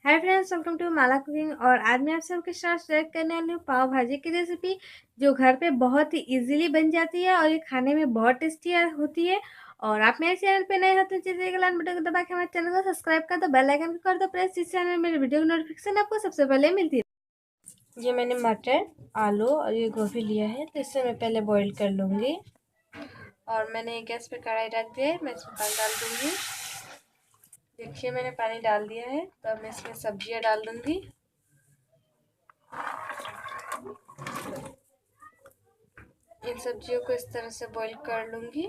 Hi friends, welcome to Mala cooking. और आज मैं आप सबके साथ शेयर करने वाली हूँ पाव भाजी की रेसिपी, जो घर पे बहुत ही इजीली बन जाती है और ये खाने में बहुत टेस्टी होती है। और आप मेरे चैनल पे नए हो तो चलिए लाल बटन को दबा के हमारे चैनल को सब्सक्राइब कर दो, बेल आइकन को कर दो प्रेस, जिससे हमें मेरे वीडियो की नोटिफिकेशन आपको सबसे पहले मिलती है। ये मैंने मटर, आलू और ये गोभी लिया है, तो इसे मैं पहले बॉईल कर लूँगी। और मैंने गैस पे कढ़ाई रख दिया है, मैं इसमें पानी डाल दूँगी। देखिए मैंने पानी डाल दिया है, तो अब मैं इसमें सब्जियां डाल दूंगी। इन सब्जियों को इस तरह से बॉईल कर लूंगी।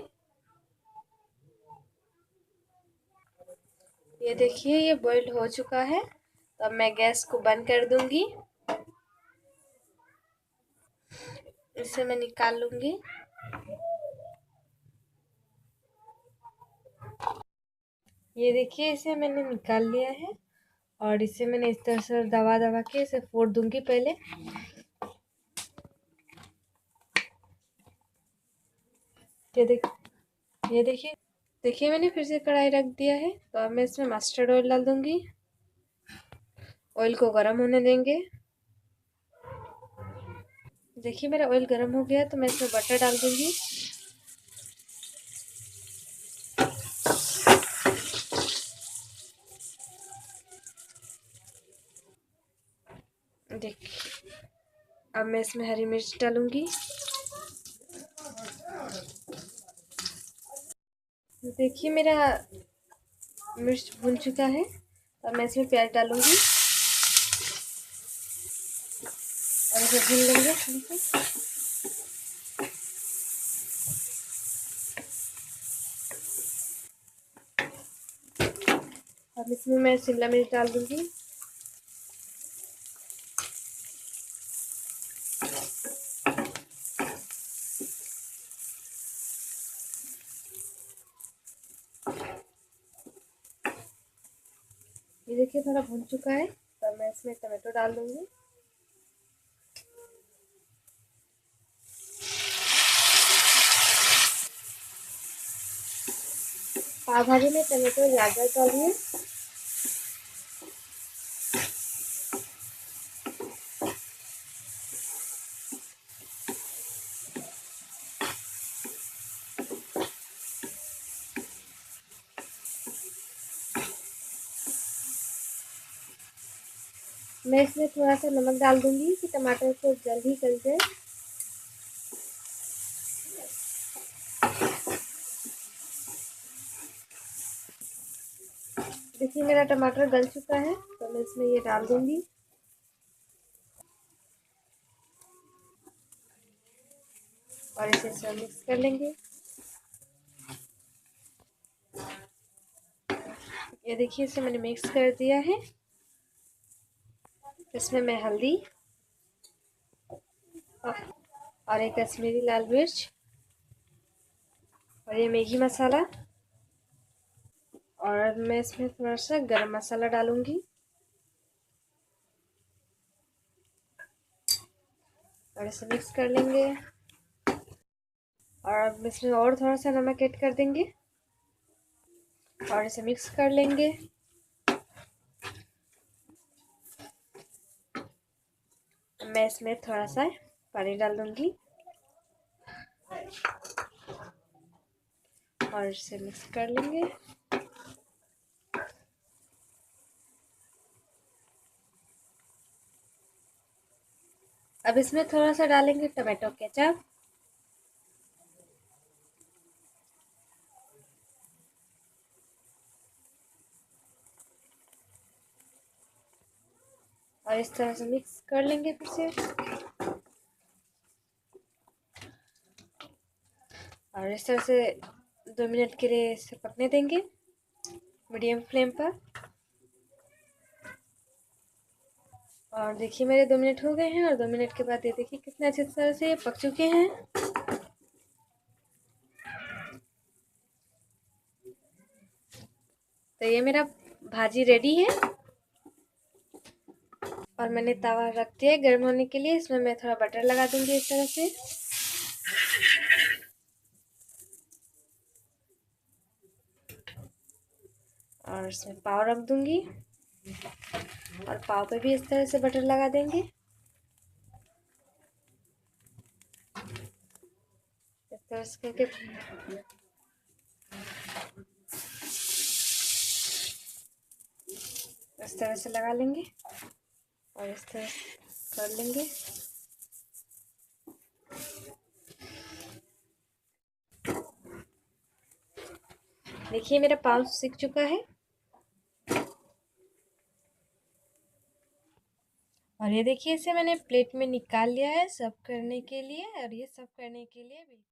ये देखिए ये बॉईल हो चुका है, तो अब मैं गैस को बंद कर दूंगी। इसे मैं निकाल लूंगी। ये देखिए इसे मैंने निकाल लिया है और इसे मैंने इस तरह से दबा दबा के इसे फोड़ दूंगी पहले। ये देखिए देखिए मैंने फिर से कढ़ाई रख दिया है, तो अब मैं इसमें मस्टर्ड ऑयल डाल दूंगी। ऑयल को गर्म होने देंगे। देखिए मेरा ऑयल गर्म हो गया, तो मैं इसमें बटर डाल दूंगी। देखिए अब मैं इसमें हरी मिर्च डालूंगी। देखिए मेरा मिर्च भून चुका है, अब मैं इसमें प्याज डालूंगी और इसे भून लेंगे थोड़ा सा। अब इसमें मैं शिमला मिर्च डाल दूंगी। ये देखिए थोड़ा भून चुका है, तो मैं इसमें टमाटो डाल दूंगी। पाव भाजी में टमाटो ज़्यादा डालिए। मैं इसमें थोड़ा सा नमक डाल दूंगी कि टमाटर को जल्दी गल जाए। देखिए मेरा टमाटर गल चुका है, तो मैं इसमें ये डाल दूंगी और इसे सब मिक्स कर लेंगे। ये देखिए इसे मैंने मिक्स कर दिया है। इसमें मैं हल्दी और एक कश्मीरी लाल मिर्च और ये मैगी मसाला, और मैं इसमें थोड़ा सा गरम मसाला डालूंगी और इसे मिक्स कर लेंगे। और अब इसमें और थोड़ा सा नमक ऐड कर देंगे और इसे मिक्स कर लेंगे। मैं इसमें थोड़ा सा पानी डाल दूंगी और इसे मिक्स कर लेंगे। अब इसमें थोड़ा सा डालेंगे टमाटो केचप और इस तरह से मिक्स कर लेंगे फिर से। और इस तरह से 2 मिनट के लिए इसे पकने देंगे मीडियम फ्लेम पर। और देखिए मेरे 2 मिनट हो गए हैं और 2 मिनट के बाद ये देखिए कितने अच्छे तरह से ये पक चुके हैं। तो ये मेरा भाजी रेडी है और मैंने तवा रख दिया है गर्म होने के लिए। इसमें मैं थोड़ा बटर लगा दूंगी इस तरह से। और इसमें पाव रख दूंगी और पाव पे भी इस तरह से बटर लगा देंगे। इस तरह से करके इस तरह से लगा लेंगे और इस तरह कर लेंगे। देखिए मेरा पाव सिक चुका है और ये देखिए इसे मैंने प्लेट में निकाल लिया है सर्व करने के लिए। और ये सर्व करने के लिए